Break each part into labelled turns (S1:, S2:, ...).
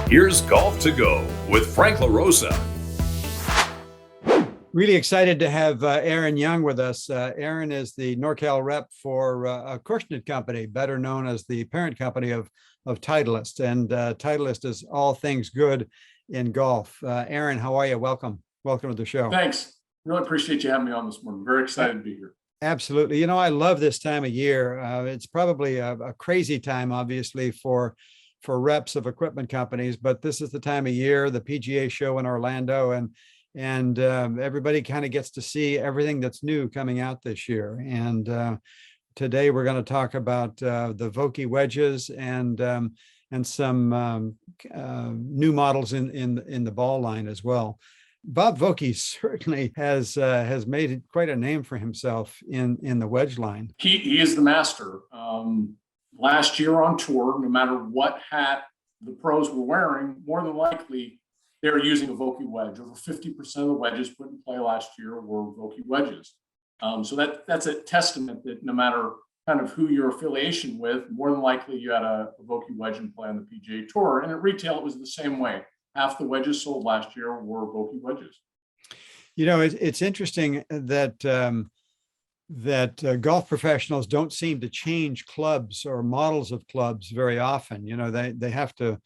S1: Here's Golf to Go with Frank LaRosa.
S2: Really excited to have Aaron Young with us. Aaron is the NorCal rep for Acushnet Company, better known as the parent company of Titleist. And Titleist is all things good in golf. Aaron, how are you? Welcome. Welcome to the show.
S3: Thanks. Really appreciate you having me on this morning. Very excited to be here.
S2: Absolutely. You know, I love this time of year. It's probably a crazy time, obviously, for reps of equipment companies, but this is the time of year, the PGA show in Orlando, and everybody kind of gets to see everything that's new coming out this year. And today we're going to talk about the Vokey wedges and some new models in the ball line as well. Bob Vokey certainly has made quite a name for himself in the wedge line.
S3: He is the master. Last year on tour, no matter what hat the pros were wearing, more than likely they were using a Vokey wedge. Over 50% of the wedges put in play last year were Vokey wedges. So that's a testament that no matter kind of who your affiliation with, more than likely you had a Vokey wedge in play on the PGA Tour. And at retail, it was the same way. Half the wedges sold last year were Vokey wedges.
S2: You know, it's interesting that golf professionals don't seem to change clubs or models of clubs very often. You know, they have to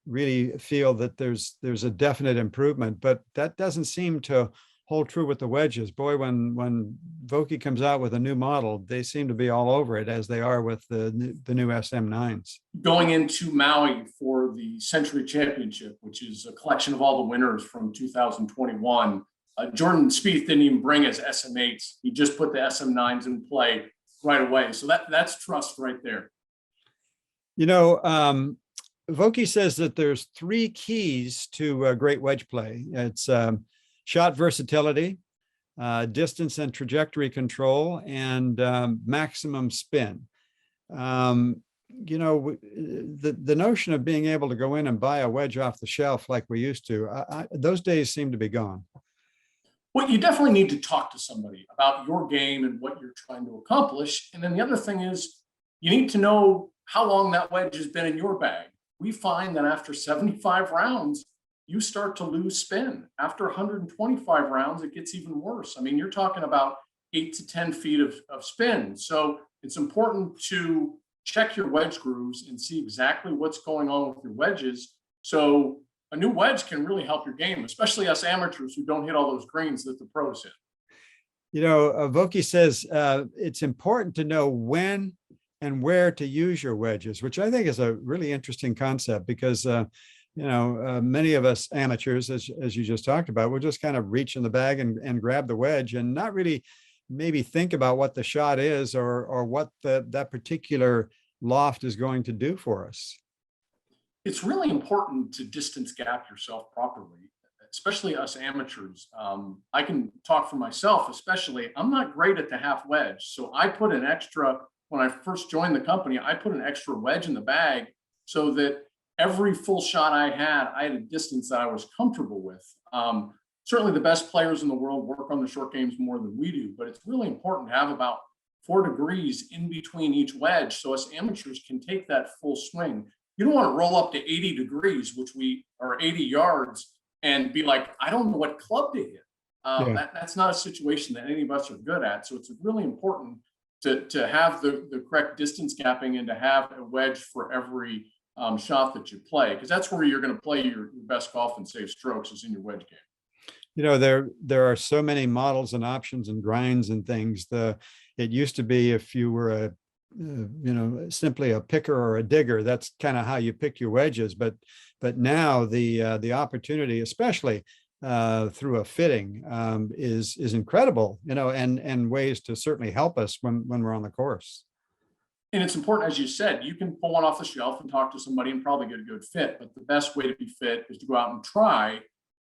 S2: really feel that there's a definite improvement, but that doesn't seem to hold true with the wedges. Boy, when Vokey comes out with a new model, they seem to be all over it, as they are with the new SM9s.
S3: Going into Maui for the Century Championship, which is a collection of all the winners from 2021, Jordan Spieth didn't even bring his SM8s. He just put the SM9s in play right away. So that's trust right there.
S2: You know, Vokey says that there's three keys to great wedge play. It's shot versatility, distance and trajectory control, and maximum spin. You know, the notion of being able to go in and buy a wedge off the shelf like we used to, those days seem to be gone.
S3: Well, you definitely need to talk to somebody about your game and what you're trying to accomplish. And then the other thing is you need to know how long that wedge has been in your bag. We find that after 75 rounds, you start to lose spin. After 125 rounds, it gets even worse. I mean, you're talking about 8 to 10 feet of spin. So it's important to check your wedge grooves and see exactly what's going on with your wedges. So a new wedge can really help your game, especially us amateurs who don't hit all those greens that the pros hit.
S2: You know, Vokey says it's important to know when and where to use your wedges, which I think is a really interesting concept because, you know, many of us amateurs, as you just talked about, will just kind of reach in the bag and grab the wedge and not really maybe think about what the shot is or what that particular loft is going to do for us.
S3: It's really important to distance gap yourself properly, especially us amateurs. I can talk for myself, especially. I'm not great at the half wedge. So I put an extra, when I first joined the company, I put an extra wedge in the bag so that every full shot I had a distance that I was comfortable with. Certainly the best players in the world work on the short games more than we do, but it's really important to have about 4 degrees in between each wedge so us amateurs can take that full swing. You don't want to roll up to 80 degrees, which we are 80 yards, and be like, I don't know what club to hit. That's not a situation that any of us are good at. So it's really important to have the correct distance gapping and to have a wedge for every shot that you play, because that's where you're going to play your best golf and save strokes is in your wedge game.
S2: You know, there are so many models and options and grinds and things. It used to be if you were you know, simply a picker or a digger, that's kind of how you pick your wedges. But now the opportunity, especially through a fitting, is incredible. You know, and ways to certainly help us when we're on the course.
S3: And it's important, as you said, you can pull one off the shelf and talk to somebody and probably get a good fit. But the best way to be fit is to go out and try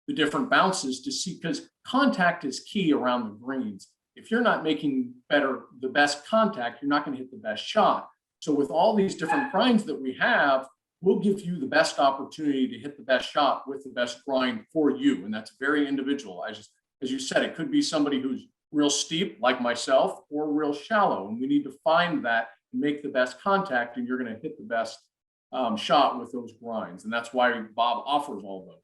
S3: the different bounces to see, because contact is key around the greens. If you're not making the best contact, you're not going to hit the best shot. So with all these different grinds that we have, we'll give you the best opportunity to hit the best shot with the best grind for you. And that's very individual. As you said, it could be somebody who's real steep like myself or real shallow. And we need to find that and make the best contact, and you're going to hit the best shot with those grinds. And that's why Bob offers all those.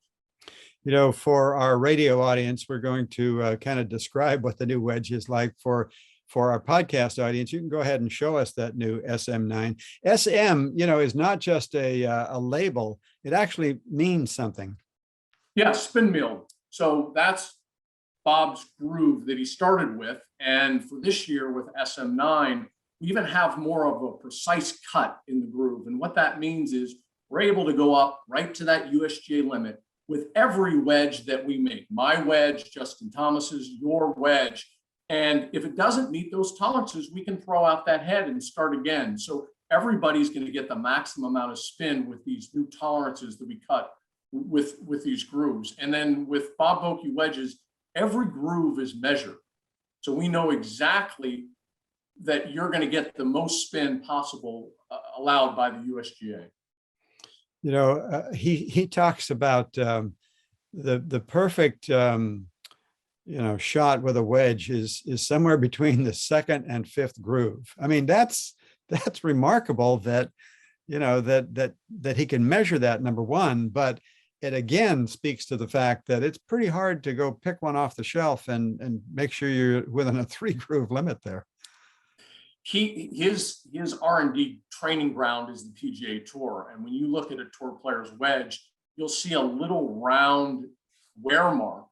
S2: You know, for our radio audience, we're going to kind of describe what the new wedge is like. For our podcast audience, you can go ahead and show us that new SM9. SM, you know, is not just a label. It actually means something.
S3: Yeah, spin mill. So that's Bob's groove that he started with. And for this year with SM9, we even have more of a precise cut in the groove. And what that means is we're able to go up right to that USGA limit with every wedge that we make. My wedge, Justin Thomas's, your wedge. And if it doesn't meet those tolerances, we can throw out that head and start again. So everybody's going to get the maximum amount of spin with these new tolerances that we cut with these grooves. And then with Bob Vokey wedges, every groove is measured. So we know exactly that you're going to get the most spin possible allowed by the USGA.
S2: You know, he talks about the perfect you know, shot with a wedge is somewhere between the second and fifth groove. I mean, that's remarkable that, you know, that he can measure that, number one, but it again speaks to the fact that it's pretty hard to go pick one off the shelf and make sure you're within a 3 groove limit there.
S3: His R&D training ground is the PGA Tour. And when you look at a tour player's wedge, you'll see a little round wear mark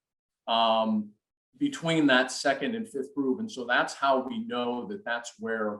S3: between that second and fifth groove. And so that's how we know that that's where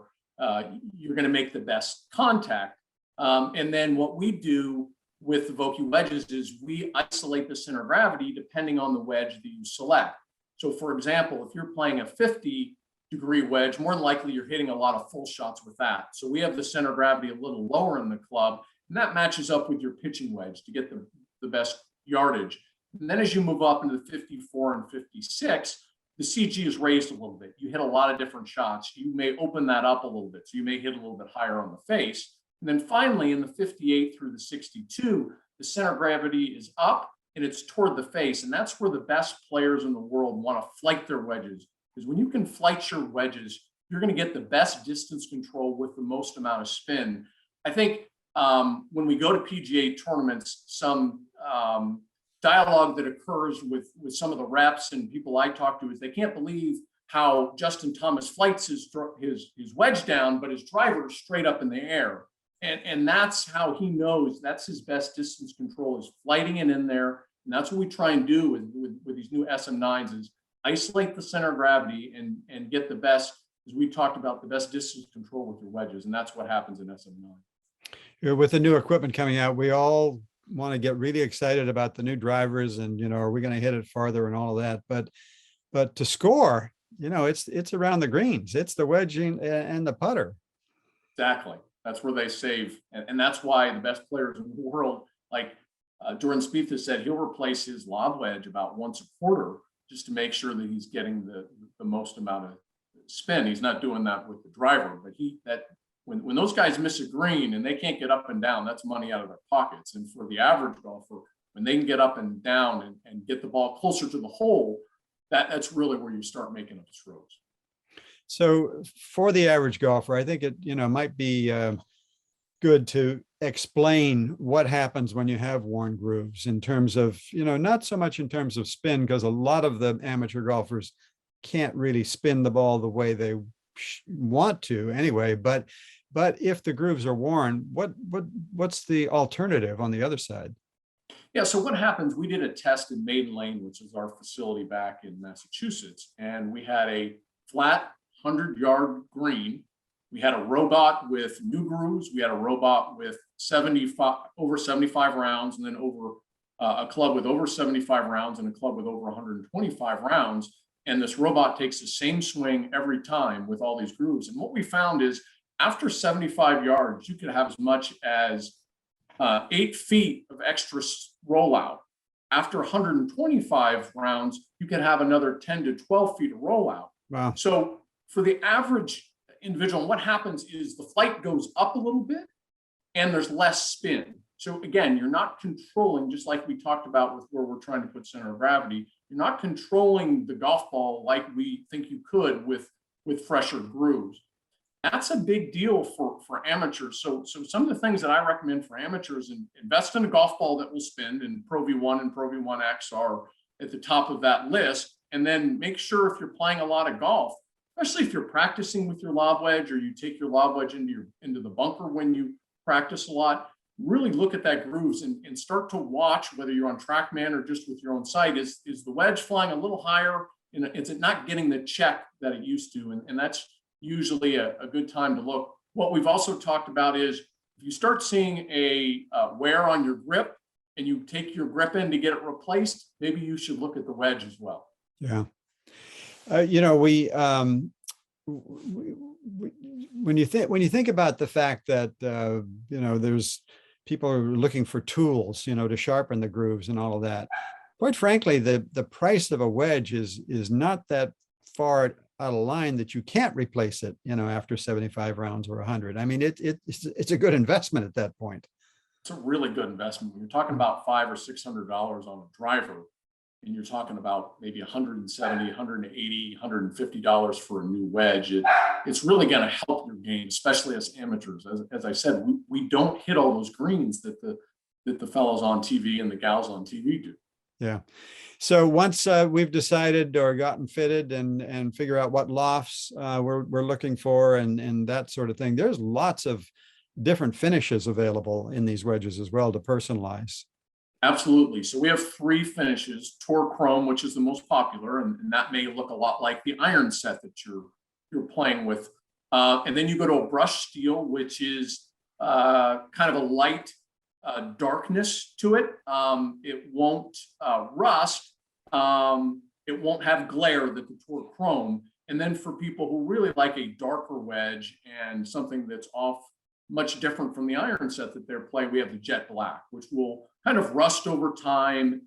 S3: you're going to make the best contact. And then what we do with the Vokey wedges is we isolate the center of gravity depending on the wedge that you select. So for example, if you're playing a 50-degree wedge, more than likely you're hitting a lot of full shots with that. So we have the center of gravity a little lower in the club, and that matches up with your pitching wedge to get the best yardage. And then as you move up into the 54 and 56, the CG is raised a little bit. You hit a lot of different shots. You may open that up a little bit. So you may hit a little bit higher on the face. And then finally, in the 58 through the 62, the center of gravity is up and it's toward the face. And that's where the best players in the world want to flight their wedges. Because when you can flight your wedges, you're going to get the best distance control with the most amount of spin. I think when we go to PGA tournaments, some dialogue that occurs with some of the reps and people I talk to is they can't believe how Justin Thomas flights his wedge down, but his driver is straight up in the air. And that's how he knows that's his best distance control, is flighting it in there. And that's what we try and do with these new SM9s, is isolate the center of gravity and get the best, as we talked about, the best distance control with your wedges. And that's what happens in SM9.
S2: With the new equipment coming out, we all want to get really excited about the new drivers and, you know, are we going to hit it farther and all of that. But to score, you know, it's around the greens. It's the wedging and the putter.
S3: Exactly. That's where they save. And that's why the best players in the world, like Jordan Spieth has said, he'll replace his lob wedge about once a quarter just to make sure that he's getting the most amount of spin. He's not doing that with the driver, but when those guys miss a green and they can't get up and down, that's money out of their pockets. And for the average golfer, when they can get up and down and get the ball closer to the hole, that's really where you start making up the strokes.
S2: So for the average golfer, I think it, you know, might be good to explain what happens when you have worn grooves in terms of, you know, not so much in terms of spin, because a lot of the amateur golfers can't really spin the ball the way they want to anyway. But if the grooves are worn, what's the alternative on the other side?
S3: Yeah, so what happens, we did a test in Maiden Lane, which is our facility back in Massachusetts, and we had a flat 100-yard green. We had a robot with new grooves. We had a robot with over 75 rounds, and then over a club with over 75 rounds and a club with over 125 rounds. And this robot takes the same swing every time with all these grooves. And what we found is after 75 yards, you could have as much as 8 feet of extra rollout. After 125 rounds, you can have another 10 to 12 feet of rollout.
S2: Wow.
S3: So for the average individual, what happens is the flight goes up a little bit and there's less spin. So again, you're not controlling, just like we talked about with where we're trying to put center of gravity, you're not controlling the golf ball like we think you could with fresher grooves. that's a big deal for amateurs. So some of the things that I recommend for amateurs, and invest in a golf ball that will spin, and Pro V1 and Pro V1X are at the top of that list. And then make sure, if you're playing a lot of golf, especially if you're practicing with your lob wedge, or you take your lob wedge into the bunker when you practice a lot, really look at that grooves and start to watch, whether you're on TrackMan or just with your own sight, is the wedge flying a little higher? And is it not getting the check that it used to? And that's usually a good time to look. What we've also talked about is, if you start seeing a wear on your grip and you take your grip in to get it replaced, maybe you should look at the wedge as well.
S2: Yeah. When you think about the fact that, there's people are looking for tools, to sharpen the grooves and all of that. Quite frankly, the price of a wedge is not that far out of line that you can't replace it, after 75 rounds or 100. I mean, it's a good investment at that point.
S3: It's a really good investment. When you're talking about $500 or $600 on a driver, and you're talking about maybe $170, $180, $150 for a new wedge, it's really going to help your game, especially as amateurs. As I said, we don't hit all those greens that the fellows on TV and the gals on TV do.
S2: Yeah. So once we've decided or gotten fitted and figure out what lofts we're looking for and that sort of thing, there's lots of different finishes available in these wedges as well to personalize.
S3: Absolutely. So we have 3 finishes: Tour Chrome, which is the most popular, and that may look a lot like the iron set that you're playing with. And then you go to a Brushed Steel, which is kind of a light darkness to it. It won't rust. It won't have glare that the Tour Chrome. And then for people who really like a darker wedge and something that's much different from the iron set that they're playing, we have the Jet Black, which will kind of rust over time.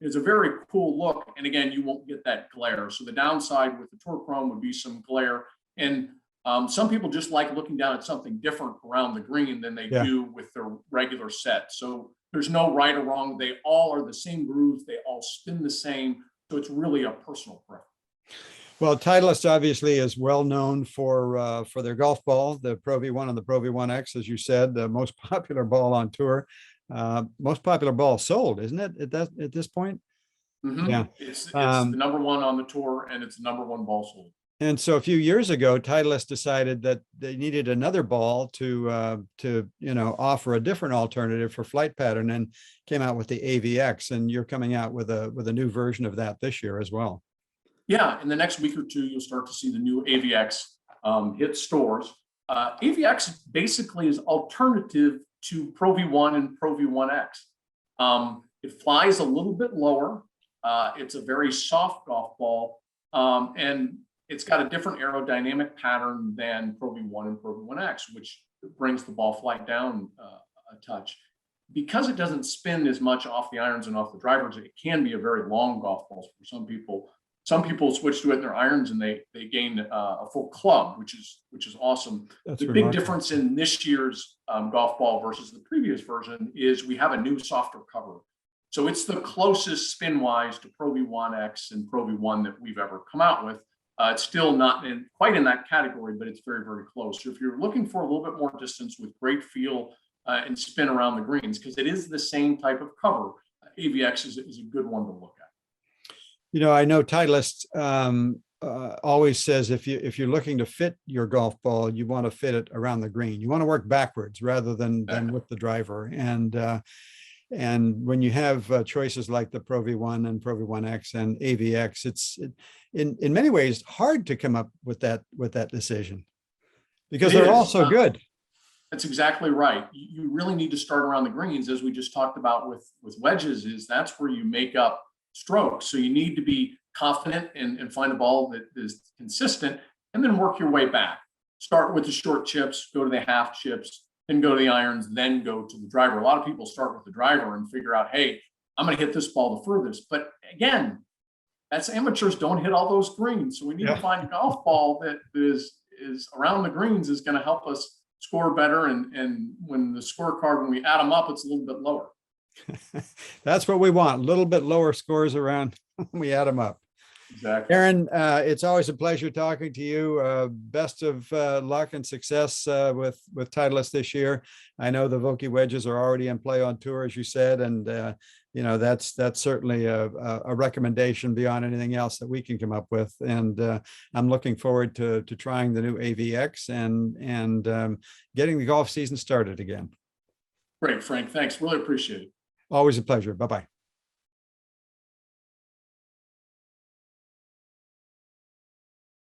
S3: It's a very cool look. And again, you won't get that glare. So the downside with the Tour Chrome would be some glare. And some people just like looking down at something different around the green than they do with their regular set. So there's no right or wrong. They all are the same grooves. They all spin the same. So it's really a personal preference.
S2: Well, Titleist obviously is well known for their golf ball, the Pro V1 and the Pro V1X, as you said, the most popular ball on tour, most popular ball sold, isn't it? At this point?
S3: Mm-hmm. Yeah, it's the number one on the tour, and it's the number one ball sold.
S2: And so a few years ago, Titleist decided that they needed another ball to offer a different alternative for flight pattern, and came out with the AVX. And you're coming out with a new version of that this year as well.
S3: Yeah, in the next week or two, you'll start to see the new AVX hit stores. AVX basically is alternative to Pro V1 and Pro V1X. It flies a little bit lower. It's a very soft golf ball, and it's got a different aerodynamic pattern than Pro V1 and Pro V1X, which brings the ball flight down a touch. Because it doesn't spin as much off the irons and off the drivers, it can be a very long golf ball for some people. Some people switch to it in their irons and they gain a full club, which is awesome.
S2: That's
S3: the
S2: remarkable.
S3: Big difference in this year's golf ball versus the previous version is we have a new softer cover. So it's the closest spin-wise to Pro V1X and Pro V1 that we've ever come out with. It's still not quite in that category, but it's very, very close. So if you're looking for a little bit more distance with great feel and spin around the greens, because it is the same type of cover, AVX is a good one to look at.
S2: I know Titleist always says if you're looking to fit your golf ball, you want to fit it around the green. You want to work backwards rather than with the driver. And when you have choices like the Pro V1 and Pro V1X and AVX, it's in many ways hard to come up with that decision, because they're all so good.
S3: That's exactly right. You really need to start around the greens, as we just talked about with wedges. That's where you make up strokes. So you need to be confident and find a ball that is consistent, and then work your way back. Start with the short chips, go to the half chips, then go to the irons, then go to the driver. A lot of people start with the driver and figure out, hey, I'm going to hit this ball the furthest. But again, that's amateurs don't hit all those greens. So we need to find a golf ball that is around the greens is going to help us score better. And when the scorecard, when we add them up, it's a little bit lower.
S2: That's what we want. A little bit lower scores around when we add them up.
S3: Exactly.
S2: Aaron, it's always a pleasure talking to you. Best of luck and success with Titleist this year. I know the Vokey wedges are already in play on tour, as you said, and that's certainly a recommendation beyond anything else that we can come up with. And I'm looking forward to trying the new AVX and getting the golf season started again.
S3: Great, Frank. Thanks. Really appreciate it.
S2: Always a pleasure. Bye bye.